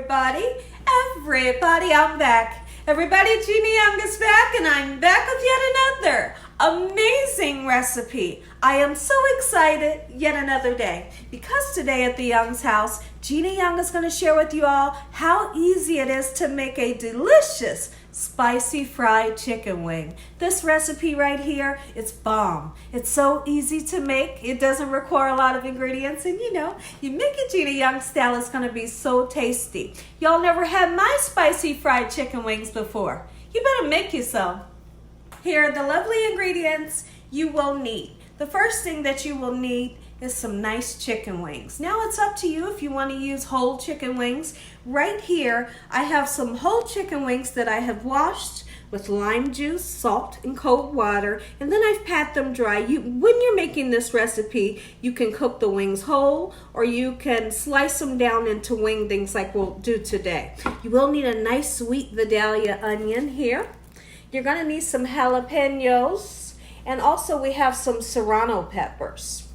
Everybody, I'm back. Everybody, Gina Young is back, and I'm back with yet another amazing recipe. I am so excited yet another day because today at the Young's house, Gina Young is going to share with you all how easy it is to make a delicious spicy fried chicken wing. This recipe right here, it's bomb. It's so easy to make. It doesn't require a lot of ingredients, and you make it Gina Young style, it's going to be so tasty. Y'all never had my spicy fried chicken wings before. You better make you some. Here are the lovely ingredients you will need. The first thing that you will need is some nice chicken wings. Now it's up to you if you want to use whole chicken wings. Right here, I have some whole chicken wings that I have washed with lime juice, salt, and cold water, and then I've pat them dry. When you're making this recipe, you can cook the wings whole, or you can slice them down into wing things like we'll do today. You will need a nice sweet Vidalia onion here. You're going to need some jalapenos, and also we have some serrano peppers.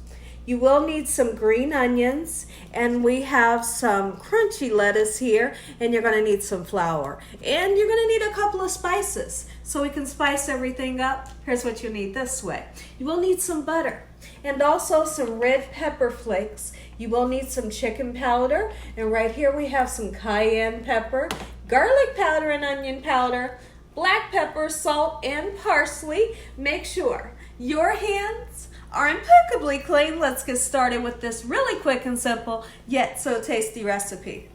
You will need some green onions, and we have some crunchy lettuce here, and you're going to need some flour. And you're going to need a couple of spices. So we can spice everything up. Here's what you need this way. You will need some butter and also some red pepper flakes. You will need some chicken powder, and right here we have some cayenne pepper, garlic powder and onion powder, black pepper, salt, and parsley. Make sure your hands are impeccably clean. Let's get started with this really quick and simple, yet so tasty recipe.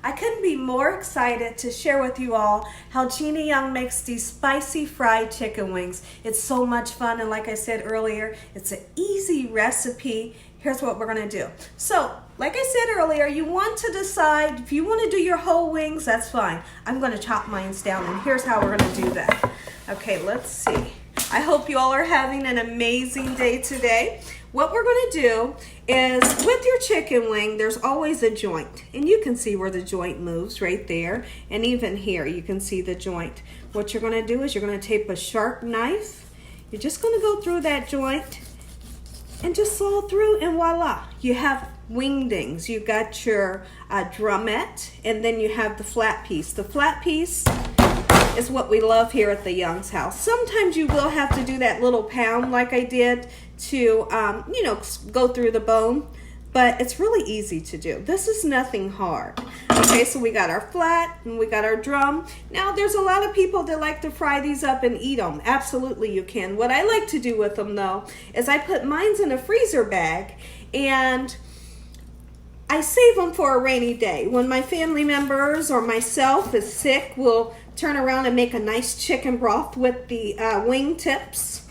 I couldn't be more excited to share with you all how Gina Young makes these spicy fried chicken wings. It's so much fun, and like I said earlier, it's an easy recipe. Here's what we're gonna do. So, like I said earlier, you want to decide if you want to do your whole wings, that's fine. I'm gonna chop mine down, and here's how we're gonna do that. Okay, let's see. I hope you all are having an amazing day today. What we're gonna do is, with your chicken wing, there's always a joint, and you can see where the joint moves right there, and even here you can see the joint. What you're gonna do is you're gonna take a sharp knife. You're just gonna go through that joint and just saw through, and voila, you have wingdings. You got your drumette, and then you have the flat piece. The flat piece is what we love here at the Young's house. Sometimes you will have to do that little pound like I did to, go through the bone, but it's really easy to do. This is nothing hard. Okay, so we got our flat and we got our drum. Now there's a lot of people that like to fry these up and eat them. Absolutely you can. What I like to do with them though is I put mine in a freezer bag, and I save them for a rainy day. When my family members or myself is sick, we'll turn around and make a nice chicken broth with the wing tips.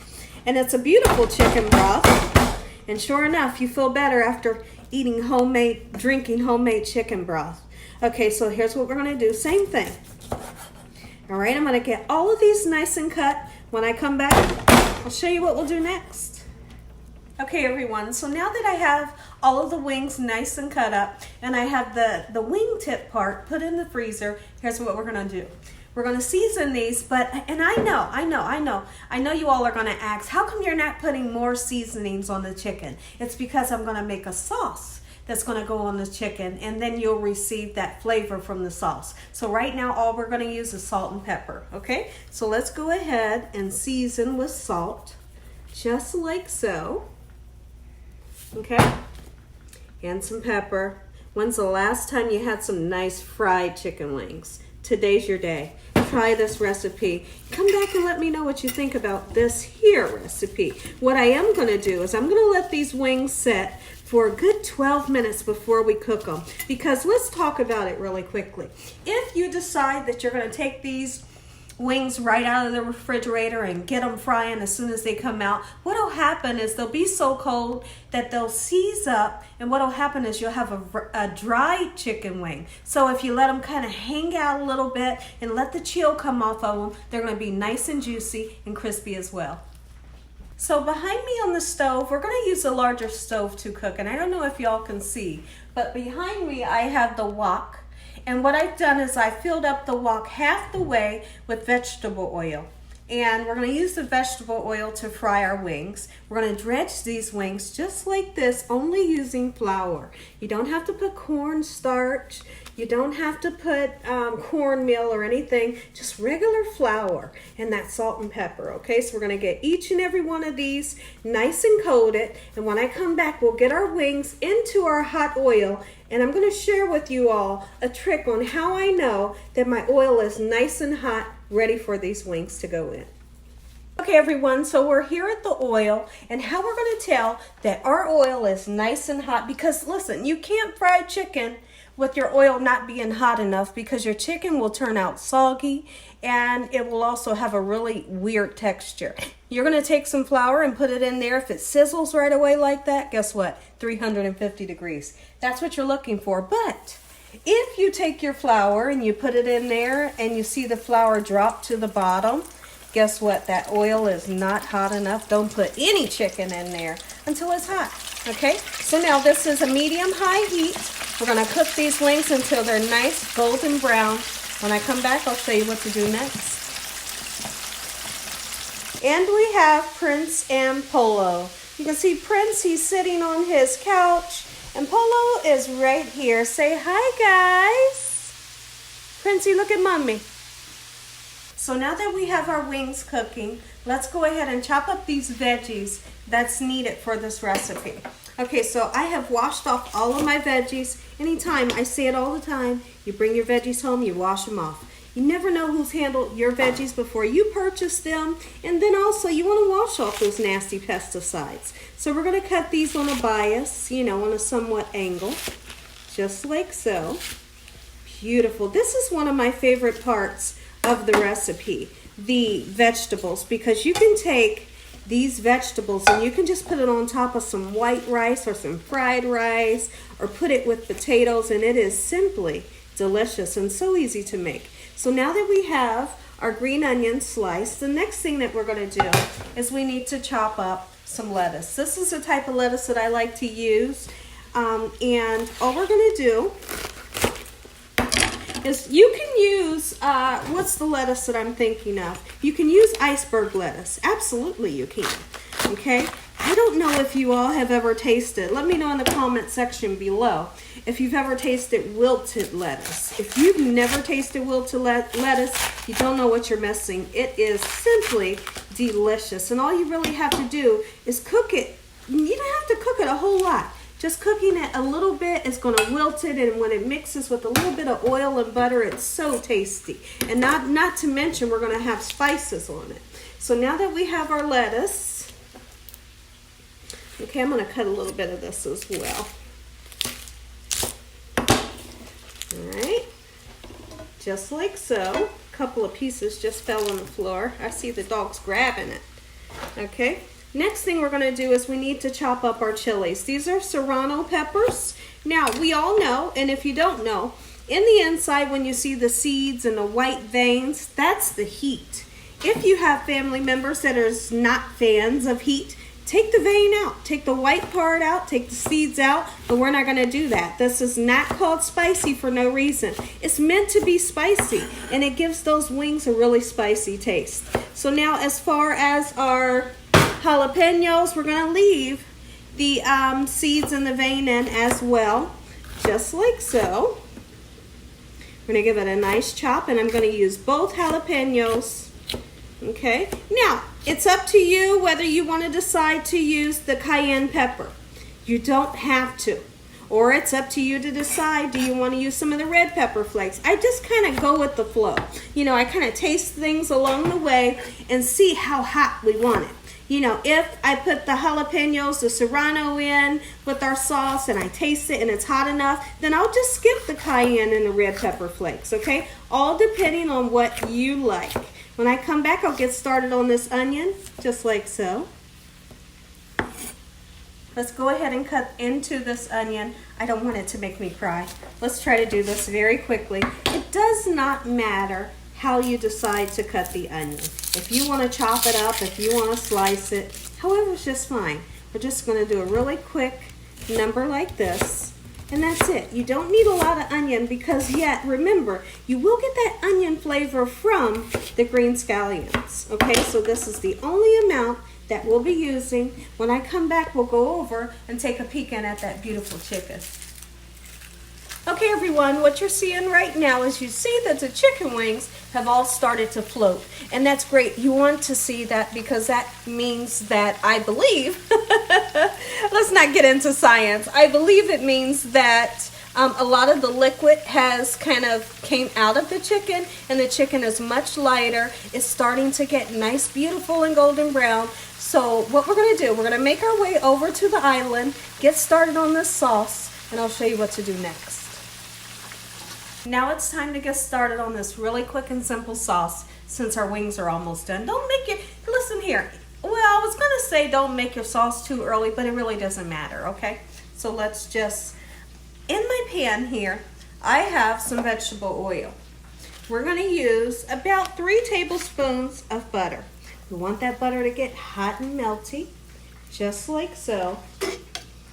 And it's a beautiful chicken broth. And sure enough, you feel better after drinking homemade chicken broth. Okay, so here's what we're gonna do. Same thing. All right, I'm gonna get all of these nice and cut. When I come back, I'll show you what we'll do next. Okay everyone, so now that I have all of the wings nice and cut up, and I have the wing tip part put in the freezer, here's what we're gonna do. We're gonna season these, and I know you all are gonna ask, how come you're not putting more seasonings on the chicken? It's because I'm gonna make a sauce that's gonna go on the chicken, and then you'll receive that flavor from the sauce. So right now, all we're gonna use is salt and pepper, okay? So let's go ahead and season with salt, just like so. Okay, and some pepper. When's the last time you had some nice fried chicken wings? Today's your day. Try this recipe. Come back and let me know what you think about this here recipe. What I am going to do is I'm going to let these wings set for a good 12 minutes before we cook them. Because let's talk about it really quickly. If you decide that you're going to take these wings right out of the refrigerator and get them frying as soon as they come out, what'll happen is they'll be so cold that they'll seize up, and what'll happen is you'll have a dry chicken wing. So if you let them kind of hang out a little bit and let the chill come off of them, they're going to be nice and juicy and crispy as well. So behind me on the stove, we're going to use a larger stove to cook, and I don't know if y'all can see, but behind me I have the wok. And what I've done is I filled up the wok half the way with vegetable oil. and we're going to use the vegetable oil to fry our wings. We're going to dredge these wings just like this, only using flour. You don't have to put cornstarch. You don't have to put cornmeal or anything, just regular flour and that salt and pepper, okay? So we're gonna get each and every one of these nice and coated, and when I come back, we'll get our wings into our hot oil, and I'm gonna share with you all a trick on how I know that my oil is nice and hot, ready for these wings to go in. Okay everyone, so we're here at the oil, and how we're gonna tell that our oil is nice and hot, because listen, you can't fry chicken with your oil not being hot enough, because your chicken will turn out soggy and it will also have a really weird texture. You're going to take some flour and put it in there. If it sizzles right away like that, guess what? 350 degrees. That's what you're looking for. But if you take your flour and you put it in there and you see the flour drop to the bottom, guess what? That oil is not hot enough. Don't put any chicken in there until it's hot. Okay, so now this is a medium-high heat. We're going to cook these wings until they're nice golden brown. When I come back, I'll show you what to do next. And we have Prince and Polo. You can see Prince, he's sitting on his couch, and Polo is right here. Say hi, guys. Princey, look at mommy. So now that we have our wings cooking, let's go ahead and chop up these veggies that's needed for this recipe. Okay, so I have washed off all of my veggies. Anytime, I say it all the time, you bring your veggies home, you wash them off. You never know who's handled your veggies before you purchase them, and then also you want to wash off those nasty pesticides. So we're going to cut these on a bias, you know, on a somewhat angle, just like so. Beautiful. This is one of my favorite parts of the recipe, the vegetables, because you can take these vegetables and you can just put it on top of some white rice or some fried rice, or put it with potatoes, and it is simply delicious and so easy to make. So now that we have our green onion sliced, the next thing that we're going to do is we need to chop up some lettuce. This is the type of lettuce that I like to use, and all we're going to do is, you can use, what's the lettuce that I'm thinking of? You can use iceberg lettuce. Absolutely you can, okay? I don't know if you all have ever tasted, let me know in the comment section below, if you've ever tasted wilted lettuce. If you've never tasted wilted lettuce, you don't know what you're missing. It is simply delicious, and all you really have to do is cook it. You don't have to cook it a whole lot. Just cooking it a little bit is going to wilt it, and when it mixes with a little bit of oil and butter, it's so tasty. And not to mention, we're going to have spices on it. So now that we have our lettuce, okay, I'm going to cut a little bit of this as well. All right, just like so. A couple of pieces just fell on the floor. I see the dogs grabbing it. Okay. Next thing we're going to do is we need to chop up our chilies. These are serrano peppers. Now, we all know, and if you don't know, in the inside when you see the seeds and the white veins, that's the heat. If you have family members that are not fans of heat, take the vein out. Take the white part out, take the seeds out, but we're not going to do that. This is not called spicy for no reason. It's meant to be spicy, and it gives those wings a really spicy taste. So now, as far as our jalapenos, we're going to leave the seeds and the vein in as well, just like so. We're going to give it a nice chop, and I'm going to use both jalapenos. Okay, now it's up to you whether you want to decide to use the cayenne pepper. You don't have to. Or it's up to you to decide, do you want to use some of the red pepper flakes? I just kind of go with the flow. You know, I kind of taste things along the way and see how hot we want it. You know, if I put the jalapenos, the serrano in with our sauce, and I taste it and it's hot enough, then I'll just skip the cayenne and the red pepper flakes, okay? All depending on what you like. When I come back, I'll get started on this onion, just like so. Let's go ahead and cut into this onion. I don't want it to make me cry. Let's try to do this very quickly. It does not matter how you decide to cut the onion. If you want to chop it up, if you want to slice it, however, it's just fine. We're just going to do a really quick number like this, And that's it. You don't need a lot of onion because yet, remember, you will get that onion flavor from the green scallions. Okay, so this is the only amount that we'll be using. When I come back, we'll go over and take a peek in at that beautiful chicken. Okay, everyone, what you're seeing right now is you see that the chicken wings have all started to float. And that's great. You want to see that because that means that I believe, let's not get into science. I believe it means that a lot of the liquid has kind of came out of the chicken and the chicken is much lighter. It's starting to get nice, beautiful, and golden brown. So what we're going to do, we're going to make our way over to the island, get started on this sauce, and I'll show you what to do next. Now it's time to get started on this really quick and simple sauce since our wings are almost done. Don't make it, listen here. Well, I was going to say don't make your sauce too early, but it really doesn't matter, okay? So let's just, in my pan here, I have some vegetable oil. We're going to use about 3 tablespoons of butter. We want that butter to get hot and melty, just like so.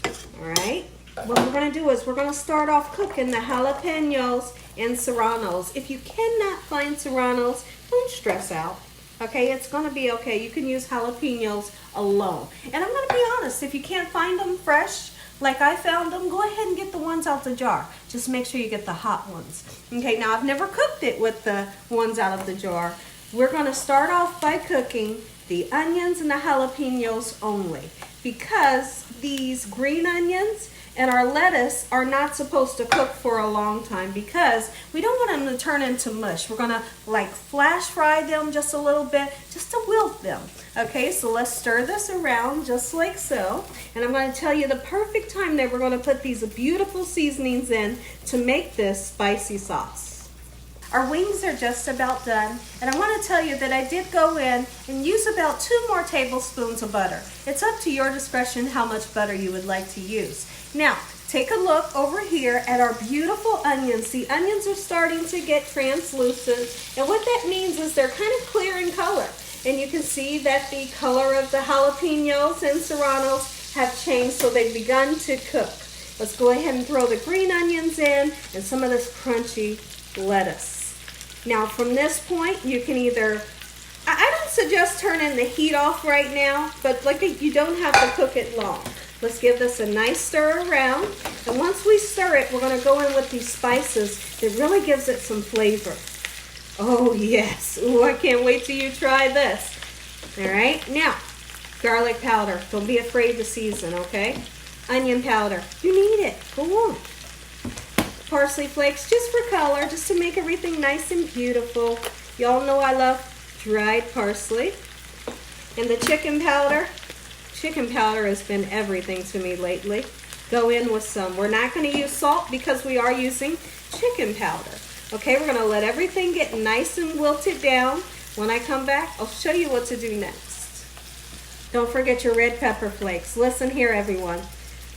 All right. What we're going to do is we're going to start off cooking the jalapenos and serranos. If you cannot find serranos, don't stress out. Okay, it's going to be okay. You can use jalapenos alone. And I'm going to be honest, if you can't find them fresh, like I found them, go ahead and get the ones out the jar. Just make sure you get the hot ones. Okay, now I've never cooked it with the ones out of the jar. We're going to start off by cooking the onions and the jalapenos only because these green onions and our lettuce are not supposed to cook for a long time because we don't want them to turn into mush. We're gonna like flash fry them just a little bit, just to wilt them. Okay, so let's stir this around just like so. And I'm gonna tell you the perfect time that we're gonna put these beautiful seasonings in to make this spicy sauce. Our wings are just about done, and I want to tell you that I did go in and use about 2 more tablespoons of butter. It's up to your discretion how much butter you would like to use. Now, take a look over here at our beautiful onions. The onions are starting to get translucent, and what that means is they're kind of clear in color. And you can see that the color of the jalapenos and serranos have changed, so they've begun to cook. Let's go ahead and throw the green onions in and some of this crunchy lettuce. Now from this point, you can either, I don't suggest turning the heat off right now, but like you don't have to cook it long. Let's give this a nice stir around. And once we stir it, we're gonna go in with these spices that really gives it some flavor. Oh yes, ooh, I can't wait till you try this. All right, now, garlic powder. Don't be afraid to season, okay? Onion powder, you need it, go on. Parsley flakes just for color, just to make everything nice and beautiful. Y'all know I love dried parsley. And the chicken powder. Chicken powder has been everything to me lately. Go in with some. We're not going to use salt because we are using chicken powder. Okay, we're going to let everything get nice and wilted down. When I come back, I'll show you what to do next. Don't forget your red pepper flakes. Listen here, everyone.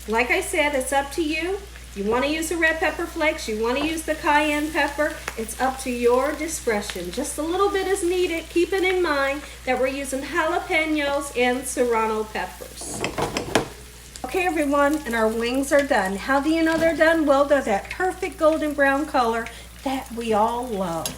Like I said, it's up to you. You want to use the red pepper flakes, you want to use the cayenne pepper, it's up to your discretion. Just a little bit is needed, keeping in mind that we're using jalapenos and serrano peppers. Okay everyone, and our wings are done. How do you know they're done? Well, they're that perfect golden brown color that we all love.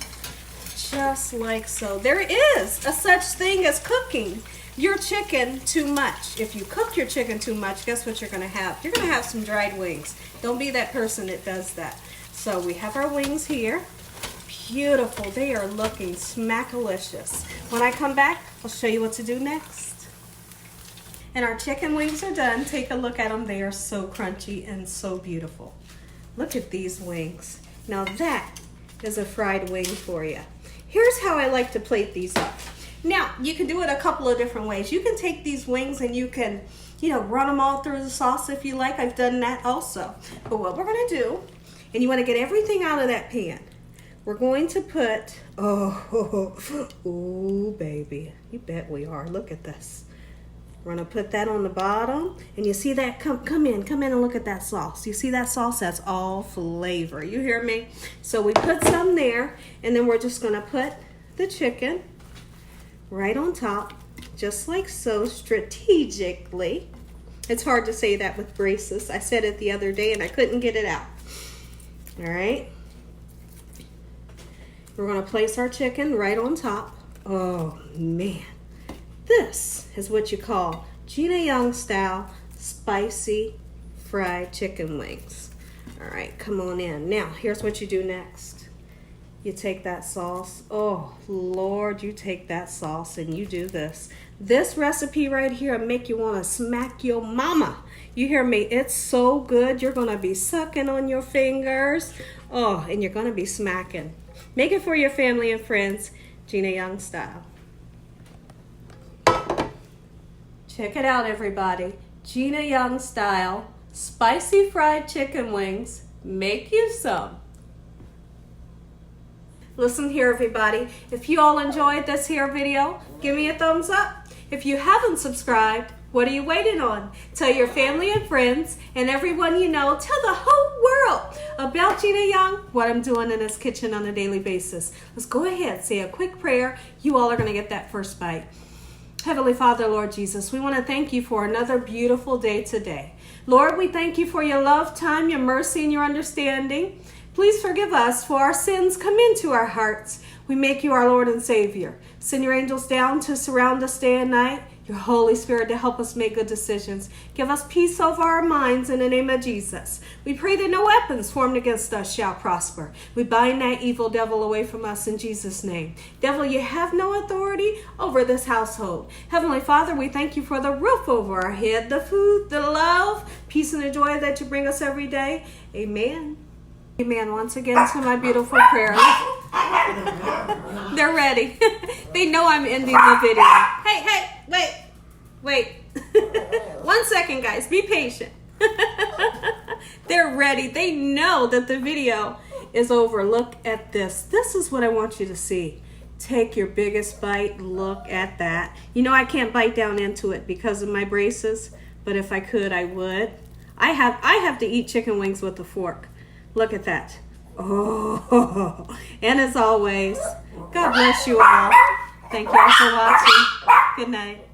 Just like so. There is a such thing as cooking your chicken too much. If you cook your chicken too much, guess what you're going to have? You're going to have some dried wings. Don't be that person that does that. So we have our wings here. Beautiful. They are looking smackalicious. When I come back, I'll show you what to do next. And our chicken wings are done. Take a look at them. They are so crunchy and so beautiful. Look at these wings. Now that is a fried wing for you. Here's how I like to plate these up. Now, you can do it a couple of different ways. You can take these wings and you can, run them all through the sauce if you like. I've done that also. But what we're going to do, and you want to get everything out of that pan, we're going to put, oh, baby. You bet we are. Look at this. We're going to put that on the bottom. And you see that? Come in and look at that sauce. You see that sauce? That's all flavor. You hear me? So we put some there, and then we're just going to put the chicken right on top, just like so, strategically. It's hard to say that with braces. I said it the other day and I couldn't get it out. All right. We're going to place our chicken right on top. Oh, man. This is what you call Gina Young style spicy fried chicken wings. All right, come on in. Now, here's what you do next. You take that sauce. Oh, Lord, you take that sauce and you do this. This recipe right here will make you want to smack your mama. You hear me? It's so good. You're going to be sucking on your fingers. Oh, and you're going to be smacking. Make it for your family and friends, Gina Young style. Check it out, everybody. Gina Young style spicy fried chicken wings. Make you some. Listen here, everybody. If you all enjoyed this here video, give me a thumbs up. If you haven't subscribed, what are you waiting on? Tell your family and friends and everyone you know, tell the whole world about Gina Young, what I'm doing in this kitchen on a daily basis. Let's go ahead, say a quick prayer. You all are going to get that first bite. Heavenly Father, Lord Jesus, we want to thank you for another beautiful day today. Lord, we thank you for your love, time, your mercy, and your understanding. Please forgive us for our sins come into our hearts. We make you our Lord and Savior. Send your angels down to surround us day and night. Your Holy Spirit to help us make good decisions. Give us peace over our minds in the name of Jesus. We pray that no weapons formed against us shall prosper. We bind that evil devil away from us in Jesus' name. Devil, you have no authority over this household. Heavenly Father, we thank you for the roof over our head, the food, the love, peace, and the joy that you bring us every day. Amen. Amen. Once again to my beautiful prayer. They're ready. They know I'm ending the video. Hey, wait. 1 second, guys. Be patient. They're ready. They know that the video is over. Look at this. This is what I want you to see. Take your biggest bite. Look at that. You know I can't bite down into it because of my braces, but if I could, I would. I have to eat chicken wings with a fork. Look at that. Oh, and as always, God bless you all. Thank you all for watching. Good night.